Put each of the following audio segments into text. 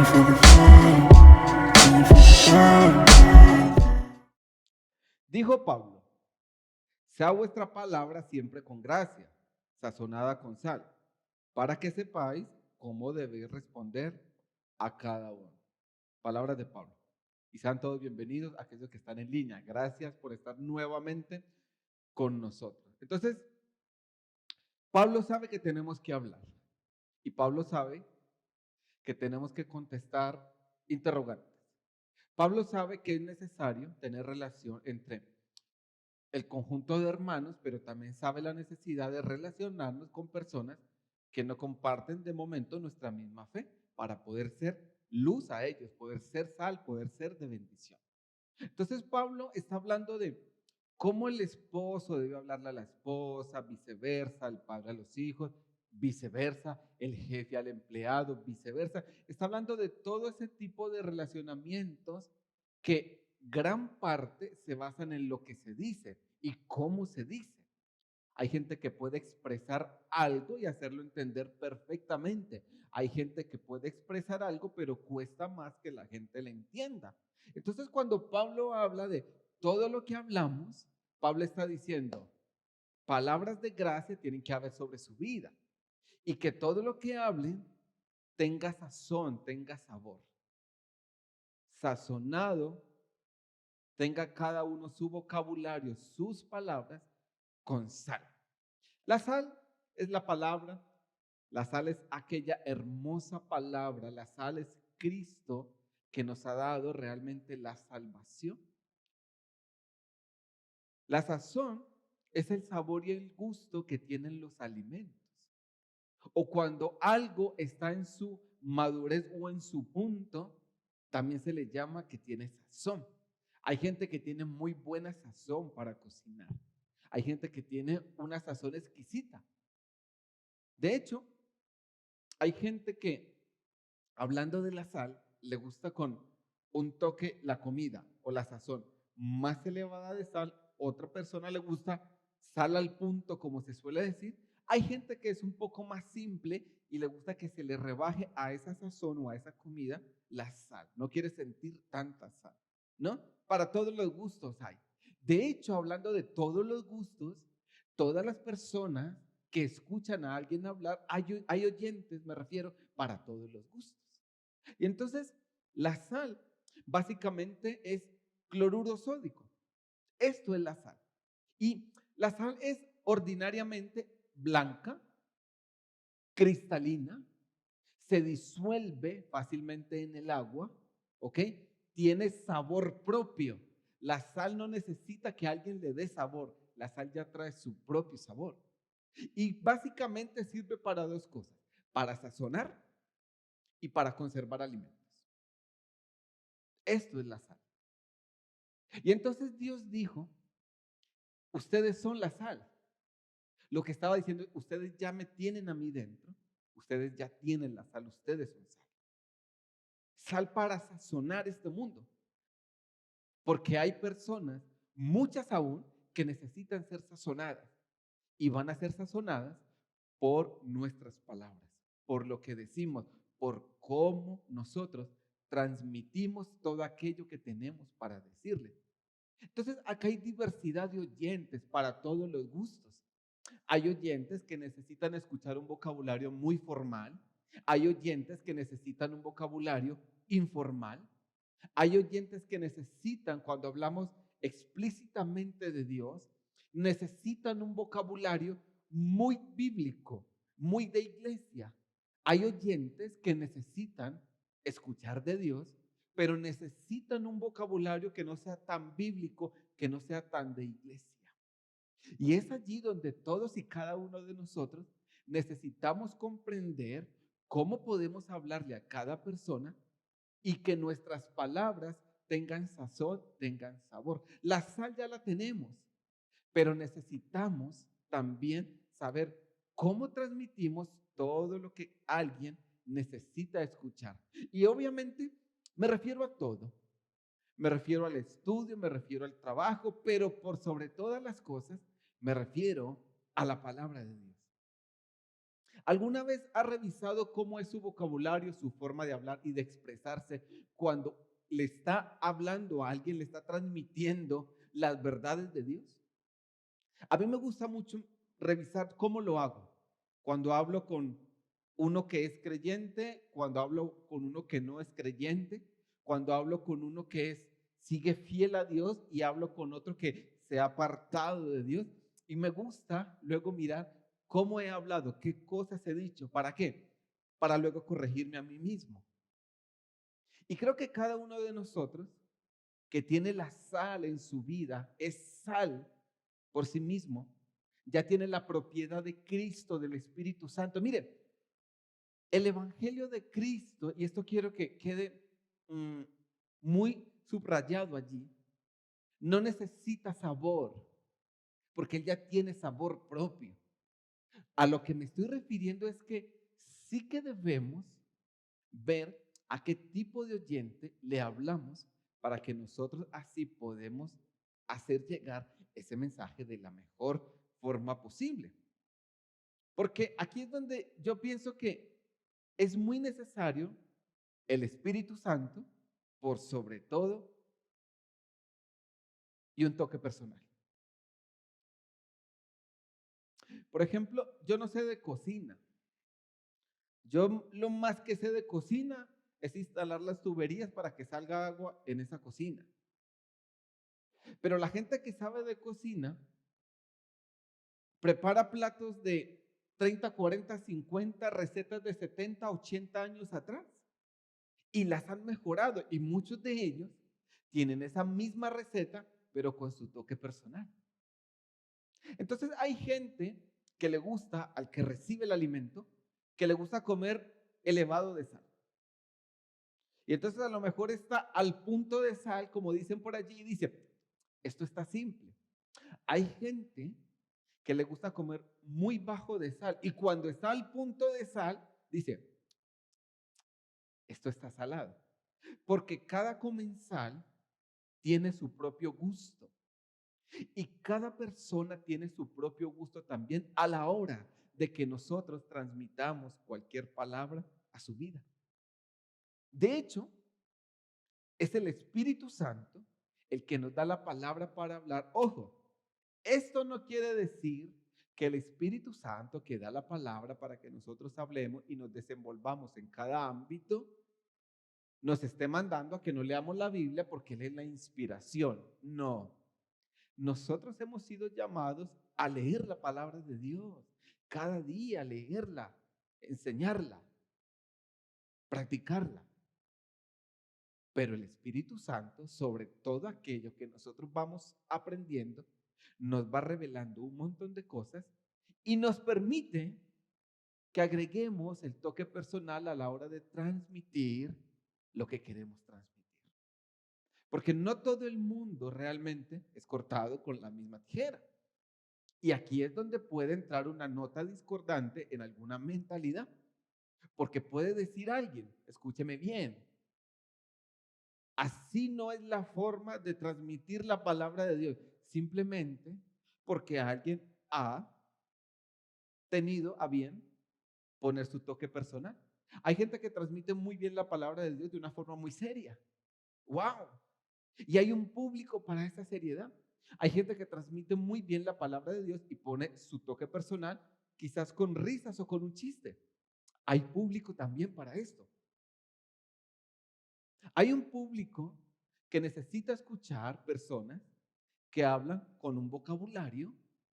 for the fire, do it for the fire. Dijo Pablo: sea vuestra palabra siempre con gracia, sazonada con sal, para que sepáis cómo debéis responder a cada uno. Palabras de Pablo. Y sean todos bienvenidos a aquellos que están en línea. Gracias por estar nuevamente con nosotros. Entonces, Pablo sabe que tenemos que hablar. Y Pablo sabe que tenemos que contestar interrogantes. Pablo sabe que es necesario tener relación entre el conjunto de hermanos, pero también sabe la necesidad de relacionarnos con personas que no comparten de momento nuestra misma fe para poder ser luz a ellos, poder ser sal, poder ser de bendición. Entonces Pablo está hablando de cómo el esposo debe hablarle a la esposa, viceversa, el padre a los hijos, viceversa, el jefe al empleado, viceversa. Está hablando de todo ese tipo de relacionamientos que gran parte se basan en lo que se dice y cómo se dice. Hay gente que puede expresar algo y hacerlo entender perfectamente. Hay gente que puede expresar algo, pero cuesta más que la gente le entienda. Entonces, cuando Pablo habla de todo lo que hablamos, Pablo está diciendo, palabras de gracia tienen que haber sobre su vida y que todo lo que hablen tenga sazón, tenga sabor. Sazonado, tenga cada uno su vocabulario, sus palabras con sal. La sal es la palabra, la sal es aquella hermosa palabra, la sal es Cristo que nos ha dado realmente la salvación. La sazón es el sabor y el gusto que tienen los alimentos. O cuando algo está en su madurez o en su punto, también se le llama que tiene sazón. Hay gente que tiene muy buena sazón para cocinar. Hay gente que tiene una sazón exquisita. De hecho, hay gente que, hablando de la sal, le gusta con un toque la comida o la sazón más elevada de sal. Otra persona le gusta sal al punto, como se suele decir. Hay gente que es un poco más simple y le gusta que se le rebaje a esa sazón o a esa comida la sal. No quiere sentir tanta sal, ¿no? Para todos los gustos hay. De hecho, hablando de todos los gustos, todas las personas que escuchan a alguien hablar, hay oyentes, me refiero, para todos los gustos. Y entonces, la sal básicamente es cloruro sódico. Esto es la sal. Y la sal es ordinariamente blanca, cristalina, se disuelve fácilmente en el agua, ¿ok? Tiene sabor propio. La sal no necesita que alguien le dé sabor. La sal ya trae su propio sabor. Y básicamente sirve para dos cosas, para sazonar y para conservar alimentos. Esto es la sal. Y entonces Dios dijo, ustedes son la sal. Lo que estaba diciendo, ustedes ya me tienen a mí dentro, ustedes ya tienen la sal, ustedes son sal. Sal para sazonar este mundo. Porque hay personas, muchas aún, que necesitan ser sazonadas y van a ser sazonadas por nuestras palabras, por lo que decimos, por cómo nosotros transmitimos todo aquello que tenemos para decirles. Entonces, acá hay diversidad de oyentes para todos los gustos. Hay oyentes que necesitan escuchar un vocabulario muy formal. Hay oyentes que necesitan un vocabulario informal. Hay oyentes que necesitan, cuando hablamos explícitamente de Dios, necesitan un vocabulario muy bíblico, muy de iglesia. Hay oyentes que necesitan escuchar de Dios, pero necesitan un vocabulario que no sea tan bíblico, que no sea tan de iglesia. Y es allí donde todos y cada uno de nosotros necesitamos comprender cómo podemos hablarle a cada persona y que nuestras palabras tengan sazón, tengan sabor. La sal ya la tenemos, pero necesitamos también saber cómo transmitimos todo lo que alguien necesita escuchar. Y obviamente me refiero a todo. Me refiero al estudio, me refiero al trabajo, pero por sobre todas las cosas me refiero a la palabra de Dios. ¿Alguna vez ha revisado cómo es su vocabulario, su forma de hablar y de expresarse cuando le está hablando a alguien, le está transmitiendo las verdades de Dios? A mí me gusta mucho revisar cómo lo hago. Cuando hablo con uno que es creyente, cuando hablo con uno que no es creyente, cuando hablo con uno que sigue fiel a Dios y hablo con otro que se ha apartado de Dios. Y me gusta luego mirar cómo he hablado, qué cosas he dicho, ¿para qué? Para luego corregirme a mí mismo. Y creo que cada uno de nosotros que tiene la sal en su vida es sal por sí mismo, ya tiene la propiedad de Cristo, del Espíritu Santo. Mire, el Evangelio de Cristo, y esto quiero que quede mm, muy subrayado allí, no necesita sabor, porque Él ya tiene sabor propio. A lo que me estoy refiriendo es que sí que debemos ver a qué tipo de oyente le hablamos para que nosotros así podemos hacer llegar ese mensaje de la mejor forma posible. Porque aquí es donde yo pienso que es muy necesario el Espíritu Santo por sobre todo y un toque personal. Por ejemplo, yo no sé de cocina. Yo lo más que sé de cocina es instalar las tuberías para que salga agua en esa cocina. Pero la gente que sabe de cocina prepara platos de 30, 40, 50 recetas de 70, 80 años atrás y las han mejorado y muchos de ellos tienen esa misma receta pero con su toque personal. Entonces hay gente que le gusta, al que recibe el alimento, que le gusta comer elevado de sal. Y entonces a lo mejor está al punto de sal, como dicen por allí, y dice, esto está simple. Hay gente que le gusta comer muy bajo de sal y cuando está al punto de sal, dice, esto está salado. Porque cada comensal tiene su propio gusto y cada persona tiene su propio gusto también a la hora de que nosotros transmitamos cualquier palabra a su vida. De hecho, es el Espíritu Santo el que nos da la palabra para hablar. Ojo, esto no quiere decir que el Espíritu Santo que da la palabra para que nosotros hablemos y nos desenvolvamos en cada ámbito, nos esté mandando a que no leamos la Biblia porque Él es la inspiración. No, nosotros hemos sido llamados a leer la palabra de Dios, cada día leerla, enseñarla, practicarla. Pero el Espíritu Santo, sobre todo aquello que nosotros vamos aprendiendo, nos va revelando un montón de cosas y nos permite que agreguemos el toque personal a la hora de transmitir lo que queremos transmitir. Porque no todo el mundo realmente es cortado con la misma tijera. Y aquí es donde puede entrar una nota discordante en alguna mentalidad. Porque puede decir alguien, escúcheme bien, así no es la forma de transmitir la palabra de Dios, simplemente porque alguien ha tenido a bien poner su toque personal. Hay gente que transmite muy bien la palabra de Dios de una forma muy seria. ¡Wow! Y hay un público para esa seriedad. Hay gente que transmite muy bien la palabra de Dios y pone su toque personal, quizás con risas o con un chiste. Hay público también para esto. Hay un público que necesita escuchar personas que hablan con un vocabulario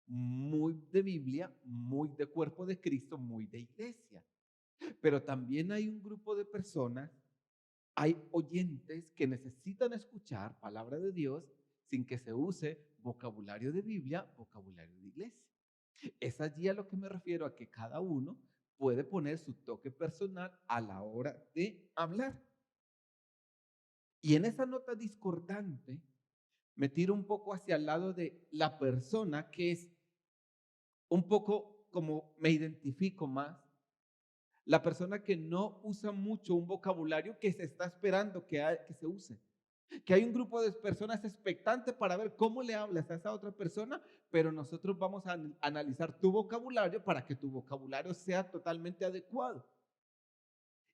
muy de Biblia, muy de cuerpo de Cristo, muy de iglesia. Pero también hay un grupo de personas, hay oyentes que necesitan escuchar palabra de Dios sin que se use vocabulario de Biblia, vocabulario de iglesia. Es allí a lo que me refiero, a que cada uno puede poner su toque personal a la hora de hablar. Y en esa nota discordante me tiro un poco hacia el lado de la persona que es un poco como me identifico más, la persona que no usa mucho un vocabulario que se está esperando que se use. Que hay un grupo de personas expectantes para ver cómo le hablas a esa otra persona, pero nosotros vamos a analizar tu vocabulario para que tu vocabulario sea totalmente adecuado.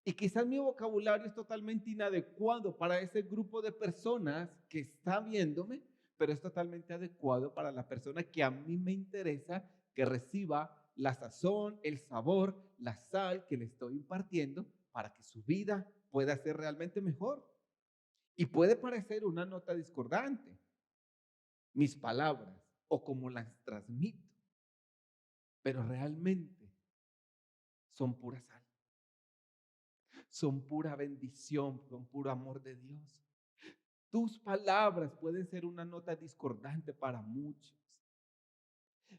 Y quizás mi vocabulario es totalmente inadecuado para ese grupo de personas que está viéndome, pero es totalmente adecuado para la persona que a mí me interesa que reciba la sazón, el sabor, la sal que le estoy impartiendo para que su vida pueda ser realmente mejor. Y puede parecer una nota discordante, mis palabras o como las transmito, pero realmente son pura sal, son pura bendición, son puro amor de Dios. Tus palabras pueden ser una nota discordante para muchos,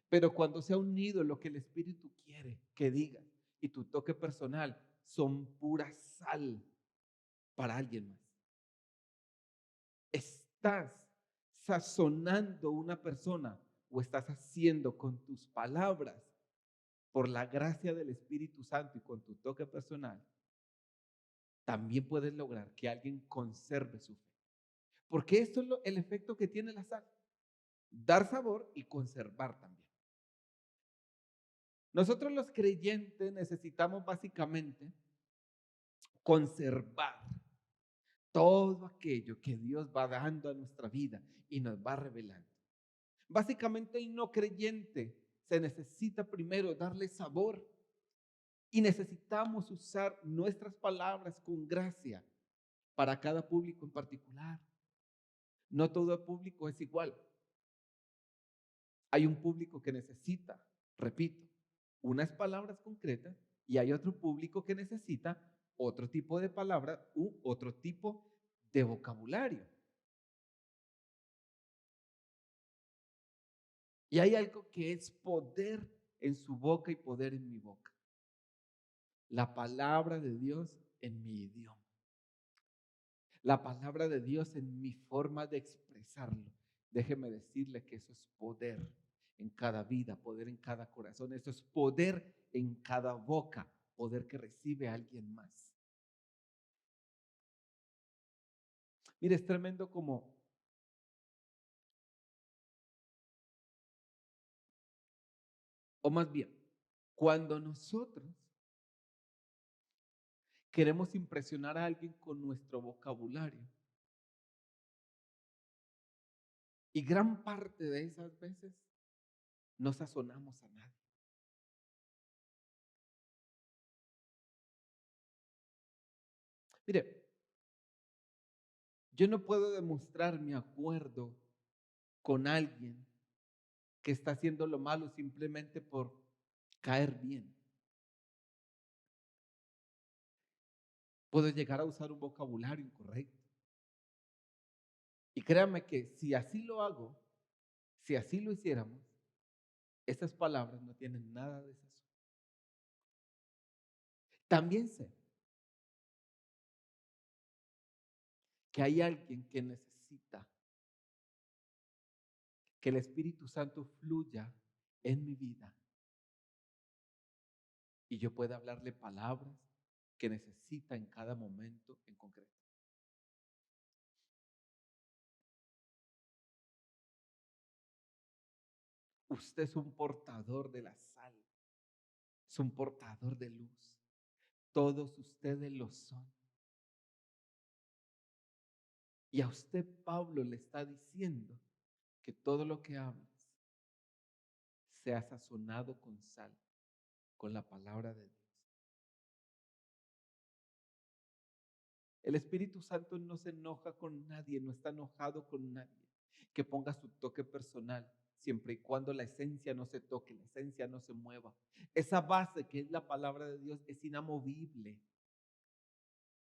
pero cuando se ha unido lo que el Espíritu quiere que digas y tu toque personal, son pura sal para alguien más. Estás sazonando una persona o estás haciendo con tus palabras, por la gracia del Espíritu Santo y con tu toque personal, también puedes lograr que alguien conserve su fe. Porque esto es el efecto que tiene la sal, dar sabor y conservar también. Nosotros los creyentes necesitamos básicamente conservar todo aquello que Dios va dando a nuestra vida y nos va revelando. Básicamente el no creyente se necesita primero darle sabor y necesitamos usar nuestras palabras con gracia para cada público en particular. No todo público es igual. Hay un público que necesita, repito, unas palabras concretas y hay otro público que necesita otro tipo de palabra u otro tipo de vocabulario. Y hay algo que es poder en su boca y poder en mi boca. La palabra de Dios en mi idioma. La palabra de Dios en mi forma de expresarlo. Déjeme decirle que eso es poder en cada vida, poder en cada corazón. Eso es poder en cada boca, poder que recibe alguien más. Mire, es tremendo como, o más bien, cuando nosotros queremos impresionar a alguien con nuestro vocabulario, y gran parte de esas veces no sazonamos a nadie. Mire, yo no puedo demostrar mi acuerdo con alguien que está haciendo lo malo simplemente por caer bien. Puedo llegar a usar un vocabulario incorrecto. Y créanme que si así lo hago, si así lo hiciéramos, estas palabras no tienen nada de sazón. También sé que hay alguien que necesita que el Espíritu Santo fluya en mi vida y yo pueda hablarle palabras que necesita en cada momento en concreto. Usted es un portador de la sal, es un portador de luz. Todos ustedes lo son. Y a usted Pablo le está diciendo que todo lo que hables sea sazonado con sal, con la palabra de Dios. El Espíritu Santo no se enoja con nadie, no está enojado con nadie. Que ponga su toque personal, siempre y cuando la esencia no se toque, la esencia no se mueva. Esa base que es la palabra de Dios es inamovible.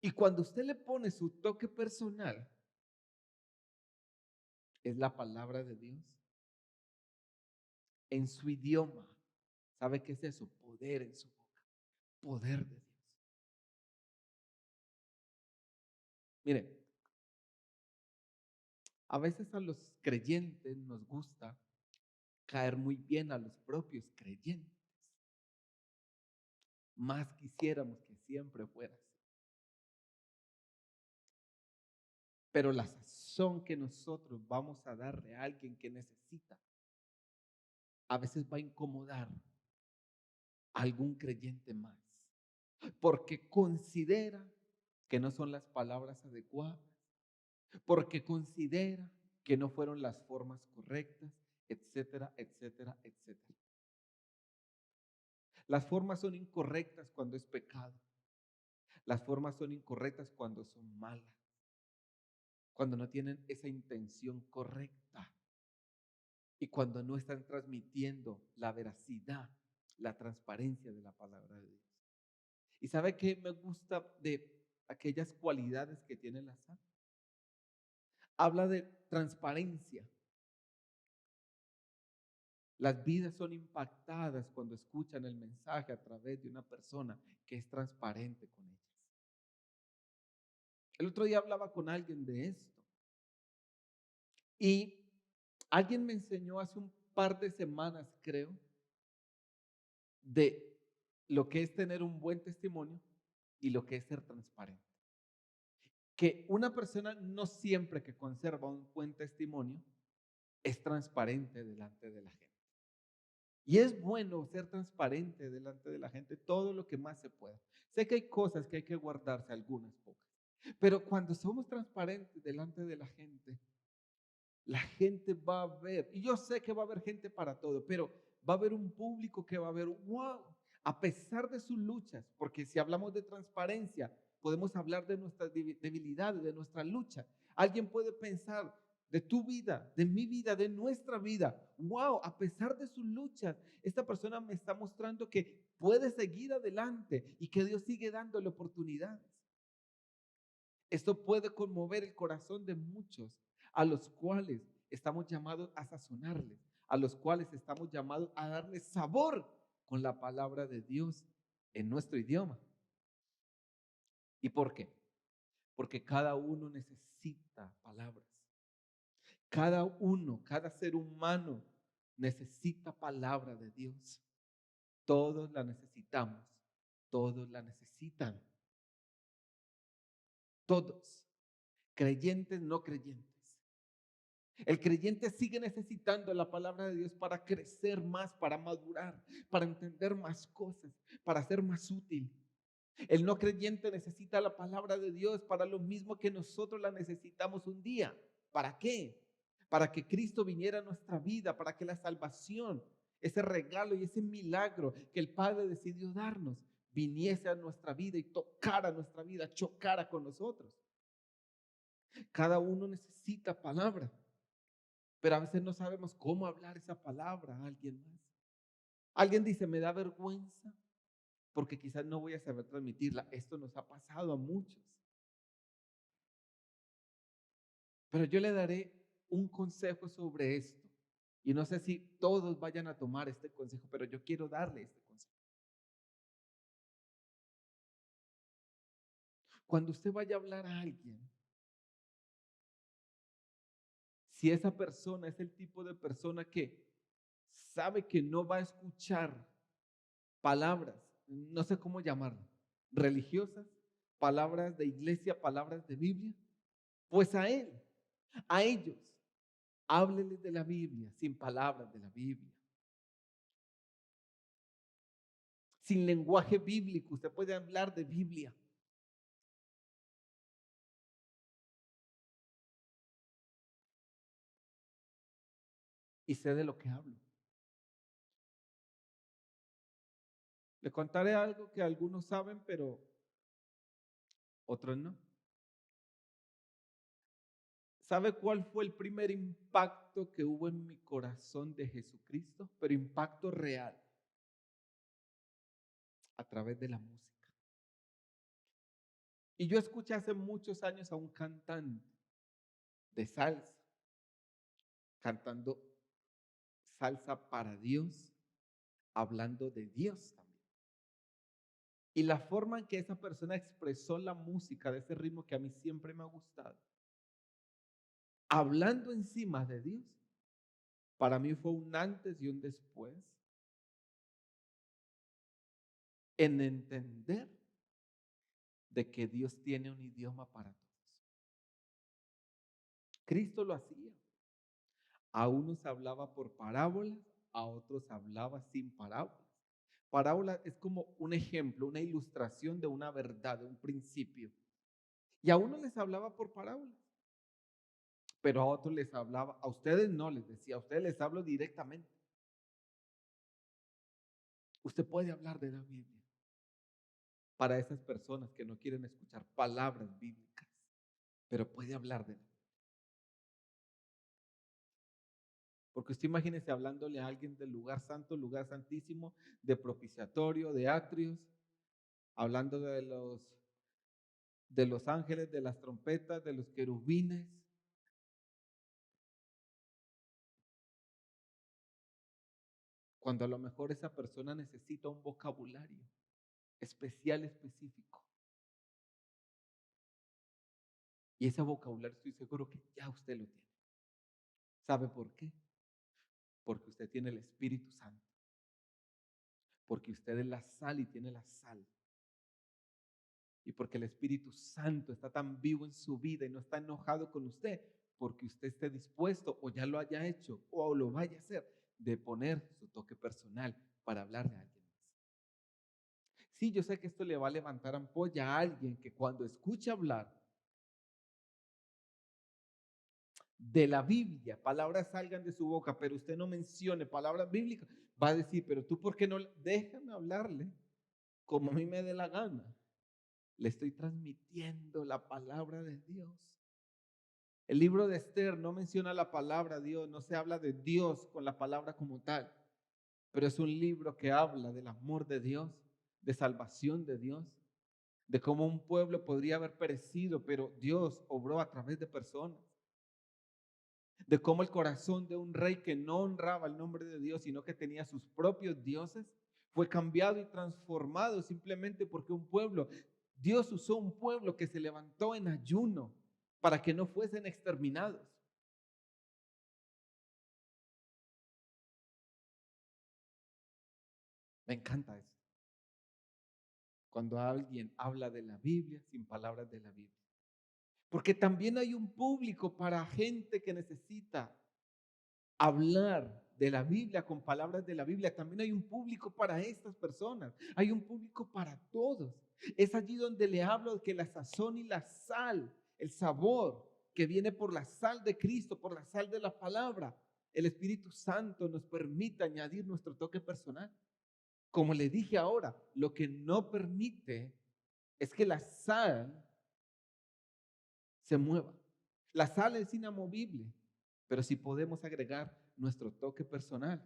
Y cuando usted le pone su toque personal, es la palabra de Dios en su idioma. ¿Sabe qué es eso? Poder en su boca, poder de Dios. Mire, a veces a los creyentes nos gusta caer muy bien a los propios creyentes. Más quisiéramos que siempre fuera así. Pero la sazón que nosotros vamos a darle a alguien que necesita, a veces va a incomodar a algún creyente más, porque considera que no son las palabras adecuadas, porque considera que no fueron las formas correctas, etcétera, etcétera, etcétera. Las formas son incorrectas cuando es pecado. Las formas son incorrectas cuando son malas, cuando no tienen esa intención correcta y cuando no están transmitiendo la veracidad, la transparencia de la palabra de Dios. ¿Y sabe qué me gusta de aquellas cualidades que tiene la sal? Habla de transparencia. Las vidas son impactadas cuando escuchan el mensaje a través de una persona que es transparente con ellas. El otro día hablaba con alguien de esto y alguien me enseñó hace un par de semanas, creo, de lo que es tener un buen testimonio y lo que es ser transparente. Que una persona no siempre que conserva un buen testimonio es transparente delante de la gente. Y es bueno ser transparente delante de la gente todo lo que más se pueda. Sé que hay cosas que hay que guardarse, algunas pocas. Pero cuando somos transparentes delante de la gente va a ver, y yo sé que va a haber gente para todo, pero va a haber un público que va a ver, wow, a pesar de sus luchas, porque si hablamos de transparencia, podemos hablar de nuestras debilidades, de nuestra lucha. Alguien puede pensar de tu vida, de mi vida, de nuestra vida, wow, a pesar de sus luchas, esta persona me está mostrando que puede seguir adelante y que Dios sigue dándole oportunidades. Esto puede conmover el corazón de muchos a los cuales estamos llamados a sazonarles, a los cuales estamos llamados a darles sabor con la palabra de Dios en nuestro idioma. ¿Y por qué? Porque cada uno necesita palabras. Cada uno, cada ser humano necesita palabra de Dios. Todos la necesitamos. Todos la necesitan. Todos. Creyentes, no creyentes. El creyente sigue necesitando la palabra de Dios para crecer más, para madurar, para entender más cosas, para ser más útil. El no creyente necesita la palabra de Dios para lo mismo que nosotros la necesitamos un día. ¿Para qué? Para que Cristo viniera a nuestra vida, para que la salvación, ese regalo y ese milagro que el Padre decidió darnos, viniese a nuestra vida y tocara nuestra vida, chocara con nosotros. Cada uno necesita palabra. Pero a veces no sabemos cómo hablar esa palabra a alguien más. Alguien dice, me da vergüenza porque quizás no voy a saber transmitirla. Esto nos ha pasado a muchos. Pero yo le daré un consejo sobre esto. Y no sé si todos vayan a tomar este consejo, pero yo quiero darle este consejo. Cuando usted vaya a hablar a alguien, si esa persona es el tipo de persona que sabe que no va a escuchar palabras, no sé cómo llamarlo, religiosas, palabras de iglesia, palabras de Biblia, pues a ellos, hábleles de la Biblia, sin palabras de la Biblia, sin lenguaje bíblico. Usted puede hablar de Biblia. Y sé de lo que hablo. Le contaré algo que algunos saben, pero otros no. ¿Sabe cuál fue el primer impacto que hubo en mi corazón de Jesucristo? Pero impacto real, a través de la música. Y yo escuché hace muchos años a un cantante de salsa, cantando salsa para Dios, hablando de Dios también. Y la forma en que esa persona expresó la música de ese ritmo que a mí siempre me ha gustado, hablando encima de Dios, para mí fue un antes y un después en entender de que Dios tiene un idioma para todos. Cristo lo hacía. A unos hablaba por parábolas, a otros hablaba sin parábolas. Parábola es como un ejemplo, una ilustración de una verdad, de un principio. Y a unos les hablaba por parábolas, pero a otros les hablaba, a ustedes no les decía, a ustedes les hablo directamente. Usted puede hablar de la Biblia para esas personas que no quieren escuchar palabras bíblicas, pero puede hablar de la Biblia. Porque usted imagínese hablándole a alguien del lugar santo, lugar santísimo, de propiciatorio, de atrios, hablando de los ángeles, de las trompetas, de los querubines. Cuando a lo mejor esa persona necesita un vocabulario especial, específico. Y ese vocabulario estoy seguro que ya usted lo tiene. ¿Sabe por qué? Porque usted tiene el Espíritu Santo. Porque usted es la sal y tiene la sal. Y porque el Espíritu Santo está tan vivo en su vida y no está enojado con usted, porque usted esté dispuesto o ya lo haya hecho o lo vaya a hacer, de poner su toque personal para hablarle a alguien más. Sí, yo sé que esto le va a levantar ampolla a alguien que cuando escuche hablar de la Biblia, palabras salgan de su boca, pero usted no mencione palabras bíblicas, va a decir, pero tú, ¿por qué no? Déjame hablarle como a mí me dé la gana. Le estoy transmitiendo la palabra de Dios. El libro de Esther no menciona la palabra Dios, no se habla de Dios con la palabra como tal, pero es un libro que habla del amor de Dios, de salvación de Dios, de cómo un pueblo podría haber perecido, pero Dios obró a través de personas, de cómo el corazón de un rey que no honraba el nombre de Dios, sino que tenía sus propios dioses, fue cambiado y transformado simplemente porque un pueblo, Dios usó un pueblo que se levantó en ayuno para que no fuesen exterminados. Me encanta eso. Cuando alguien habla de la Biblia sin palabras de la Biblia. Porque también hay un público para gente que necesita hablar de la Biblia con palabras de la Biblia. También hay un público para estas personas. Hay un público para todos. Es allí donde le hablo de que la sazón y la sal, el sabor que viene por la sal de Cristo, por la sal de la palabra, el Espíritu Santo nos permite añadir nuestro toque personal. Como le dije ahora, lo que no permite es que la sal se mueva. La sal es inamovible, pero si podemos agregar nuestro toque personal.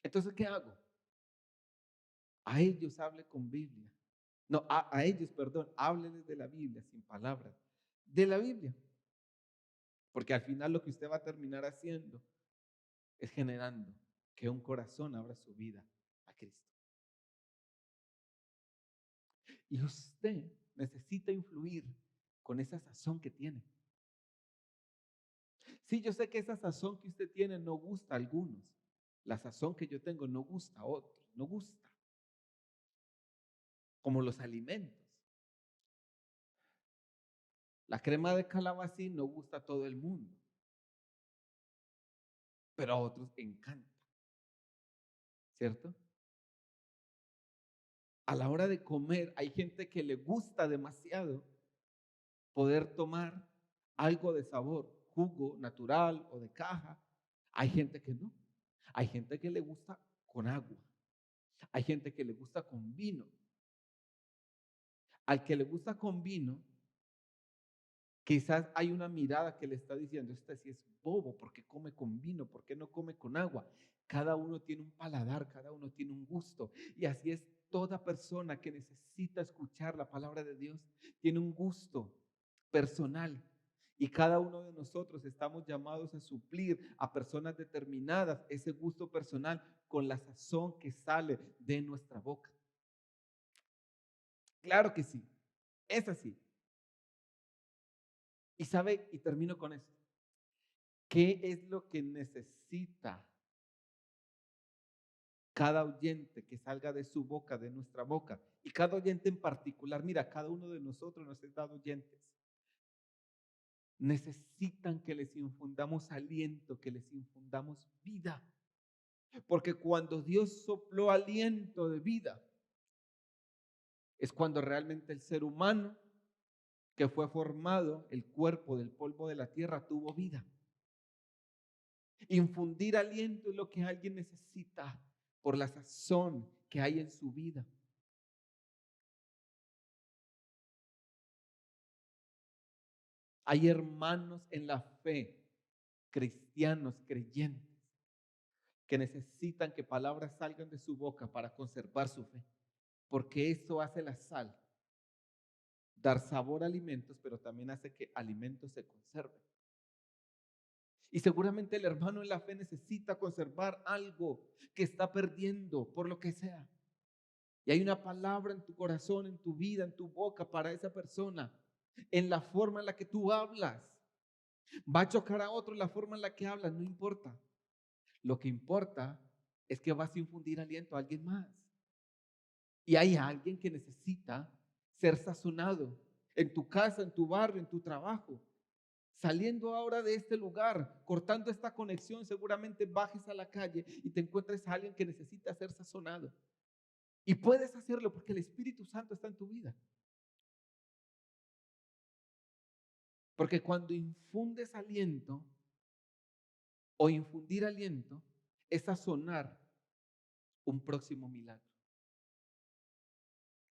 Entonces, ¿qué hago? A ellos hable con Biblia. No, a ellos, perdón, hábleles de la Biblia sin palabras. De la Biblia. Porque al final lo que usted va a terminar haciendo es generando que un corazón abra su vida a Cristo. Y usted necesita influir con esa sazón que tiene. Sí, yo sé que esa sazón que usted tiene no gusta a algunos. La sazón que yo tengo no gusta a otros, no gusta. Como los alimentos. La crema de calabacín no gusta a todo el mundo, pero a otros encanta, ¿cierto? A la hora de comer hay gente que le gusta demasiado poder tomar algo de sabor, jugo natural o de caja. Hay gente que no. Hay gente que le gusta con agua. Hay gente que le gusta con vino. Al que le gusta con vino, quizás hay una mirada que le está diciendo, este sí es bobo, ¿por qué come con vino? ¿Por qué no come con agua? Cada uno tiene un paladar, cada uno tiene un gusto. Y así es toda persona que necesita escuchar la palabra de Dios, tiene un gusto personal. Y cada uno de nosotros estamos llamados a suplir a personas determinadas ese gusto personal con la sazón que sale de nuestra boca. Claro que sí, es así. Y sabe, y termino con esto. ¿Qué es lo que necesita cada oyente que salga de su boca, de nuestra boca? Y cada oyente en particular, mira, cada uno de nosotros nos es dado oyentes. necesitan que les infundamos aliento, que les infundamos vida. Porque cuando Dios sopló aliento de vida, es cuando realmente el ser humano que fue formado, el cuerpo del polvo de la tierra, tuvo vida. Infundir aliento es lo que alguien necesita por la sazón que hay en su vida. Hay hermanos en la fe, cristianos, creyentes, que necesitan que palabras salgan de su boca para conservar su fe, porque eso hace la sal, dar sabor a alimentos, pero también hace que alimentos se conserven. Y seguramente el hermano en la fe necesita conservar algo que está perdiendo por lo que sea. Y hay una palabra en tu corazón, en tu vida, en tu boca para esa persona, en la forma en la que tú hablas. Va a chocar a otro la forma en la que hablas, no importa. Lo que importa es que vas a infundir aliento a alguien más. Y hay alguien que necesita ser sazonado en tu casa, en tu barrio, en tu trabajo. Saliendo ahora de este lugar, cortando esta conexión, seguramente bajes a la calle y te encuentres a alguien que necesita ser sazonado. Y puedes hacerlo porque el Espíritu Santo está en tu vida. Porque cuando infundes aliento o infundir aliento, es sazonar un próximo milagro.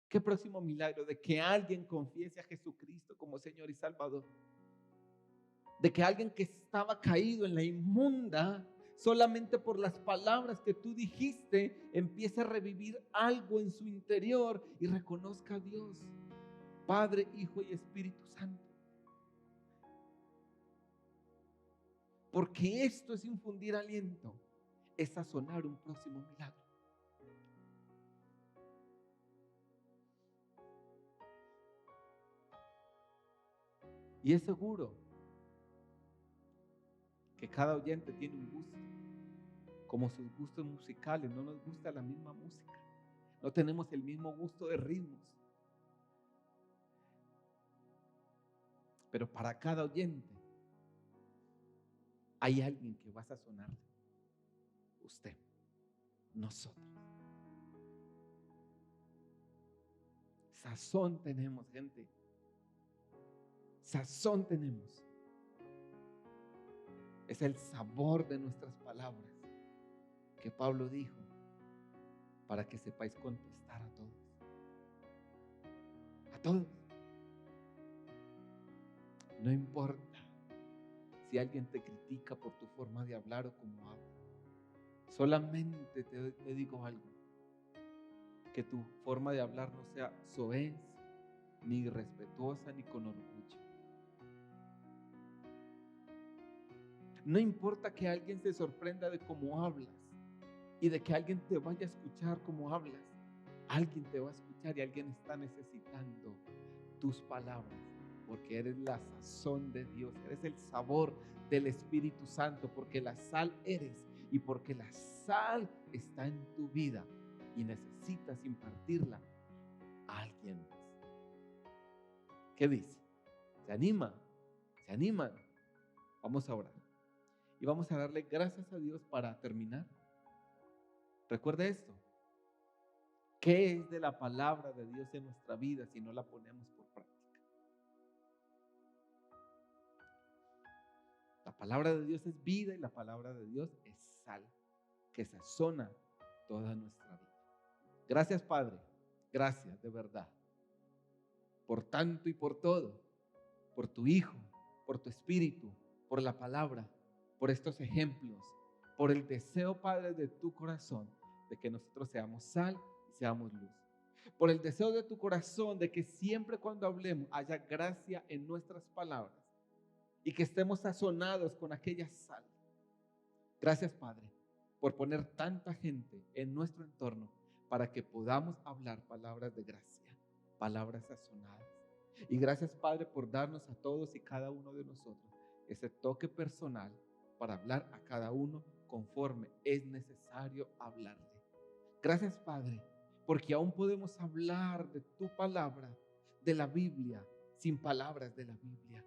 ¿Qué próximo milagro? De que alguien confiese a Jesucristo como Señor y Salvador. De que alguien que estaba caído en la inmunda, solamente por las palabras que tú dijiste, empiece a revivir algo en su interior y reconozca a Dios, Padre, Hijo y Espíritu Santo. Porque esto es infundir aliento, es sazonar un próximo milagro. Y es seguro que cada oyente tiene un gusto, como sus gustos musicales, no nos gusta la misma música, no tenemos el mismo gusto de ritmos, pero para cada oyente hay alguien que va a sazonarle. Usted, nosotros. Sazón tenemos, gente. Sazón tenemos. Es el sabor de nuestras palabras que Pablo dijo para que sepáis contestar a todos. A todos. No importa si alguien te critica por tu forma de hablar o cómo hablas. Solamente te digo algo. Que tu forma de hablar no sea soez, ni irrespetuosa, ni con orgullo. No importa que alguien se sorprenda de cómo hablas y de que alguien te vaya a escuchar cómo hablas. Alguien te va a escuchar y alguien está necesitando tus palabras, porque eres la sazón de Dios, eres el sabor del Espíritu Santo, porque la sal eres y porque la sal está en tu vida y necesitas impartirla a alguien más. ¿Qué dice? ¿Se anima? ¿Se animan? Vamos a orar y vamos a darle gracias a Dios para terminar. Recuerda esto. ¿Qué es de la palabra de Dios en nuestra vida si no la ponemos por práctica? La palabra de Dios es vida y la palabra de Dios es sal que sazona toda nuestra vida. Gracias, Padre. Gracias de verdad por tanto y por todo, por tu Hijo, por tu Espíritu, por la palabra, por estos ejemplos, por el deseo, Padre, de tu corazón de que nosotros seamos sal y seamos luz. Por el deseo de tu corazón de que siempre cuando hablemos haya gracia en nuestras palabras y que estemos sazonados con aquella sal. Gracias, Padre, por poner tanta gente en nuestro entorno para que podamos hablar palabras de gracia, palabras sazonadas. Y gracias, Padre, por darnos a todos y cada uno de nosotros ese toque personal para hablar a cada uno conforme es necesario hablarle. Gracias, Padre, porque aún podemos hablar de tu palabra, de la Biblia, sin palabras de la Biblia.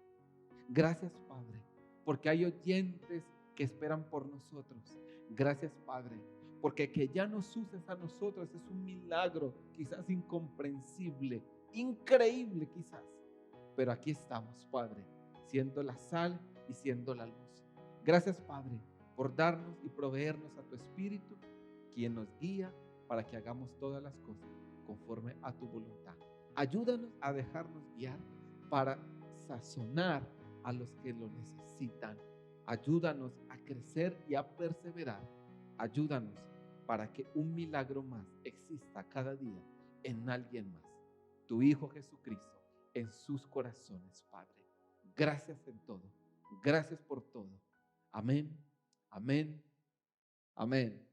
Gracias, Padre, porque hay oyentes que esperan por nosotros. Gracias, Padre, porque que ya nos uses a nosotros es un milagro, quizás incomprensible, increíble quizás. Pero aquí estamos, Padre, siendo la sal y siendo la luz. Gracias, Padre, por darnos y proveernos a tu Espíritu, quien nos guía para que hagamos todas las cosas conforme a tu voluntad. Ayúdanos a dejarnos guiar para sazonar a los que lo necesitan. Ayúdanos a crecer y a perseverar. Ayúdanos para que un milagro más exista cada día en alguien más. Tu Hijo Jesucristo en sus corazones, Padre. Gracias en todo. Gracias por todo. Amén, amén, amén.